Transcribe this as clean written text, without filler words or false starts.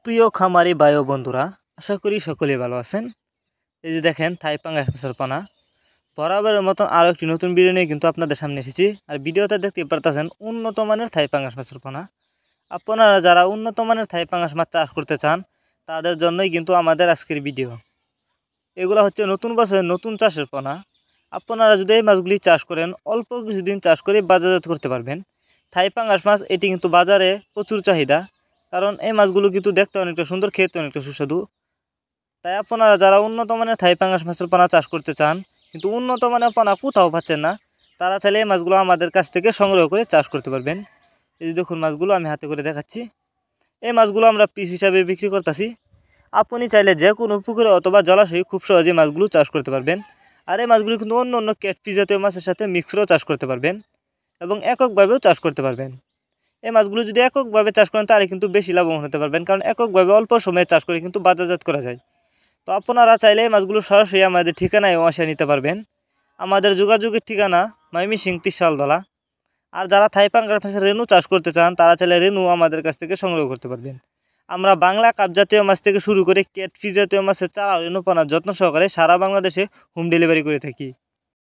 প্রিয় খামারি ভাই ও বন্ধুরা, আশা করি সকলেই ভালো আছেন। এই যে দেখেন থাই পাঙ্গাস মাছের পোনা, বরাবরের মতন আরও একটি নতুন ভিডিও নিয়ে কিন্তু আপনাদের সামনে এসেছি। আর ভিডিওতে দেখতে পারতেছেন উন্নত মানের থাই পাঙ্গাস মাছের পোনা। আপনারা যারা উন্নত মানের থাই পাঙ্গাস মাছ চাষ করতে চান তাদের জন্যই কিন্তু আমাদের আজকের ভিডিও। এগুলো হচ্ছে নতুন বছরের নতুন চাষের পোনা। আপনারা যদি এই মাছগুলি চাষ করেন, অল্প কিছুদিন চাষ করে বাজারজাত করতে পারবেন। থাই পাঙ্গাস মাছ এটি কিন্তু বাজারে প্রচুর চাহিদা, কারণ এই মাছগুলো কিন্তু দেখতে অনেকটা সুন্দর, খেতে অনেকটা সুস্বাদু। তাই আপনারা যারা উন্নত মানের থাই পাঙ্গাস মাছের পোনা চাষ করতে চান কিন্তু উন্নত মানের পোনা কোথাও পাচ্ছেন না, তারা চাইলে এই মাছগুলো আমাদের কাছ থেকে সংগ্রহ করে চাষ করতে পারবেন। এই যে দেখুন মাছগুলো আমি হাতে করে দেখাচ্ছি। এই মাছগুলো আমরা পিস হিসাবে বিক্রি করতেছি। আপনি চাইলে যে কোনো পুকুরে অথবা জলাশয়ে খুব সহজে মাছগুলো চাষ করতে পারবেন। আর এই মাছগুলো কিন্তু অন্য অন্য ক্যাটফিশ জাতীয় মাছের সাথে মিক্সডও চাষ করতে পারবেন এবং এককভাবেও চাষ করতে পারবেন। এই মাছগুলো যদি এককভাবে চাষ করেন তাহলে কিন্তু বেশি লাভবান হতে পারবেন, কারণ এককভাবে অল্প সময়ে চাষ করে কিন্তু বাজারজাত করা যায়। তো আপনারা চাইলে এই মাছগুলো সরাসরি আমাদের ঠিকানায় এসে নিতে পারবেন। আমাদের যোগাযোগের ঠিকানা ময়মনসিংহ তিরশালতলা। আর যারা থাই পাঙ্গাস মাছের রেনু চাষ করতে চান তারা চাইলে রেনু আমাদের কাছ থেকে সংগ্রহ করতে পারবেন। আমরা বাংলা কাপ জাতীয় মাছ থেকে শুরু করে ক্যাটফিশ জাতীয় মাছের চারা রেনু পোনার যত্ন সহকারে সারা বাংলাদেশে হোম ডেলিভারি করে থাকি।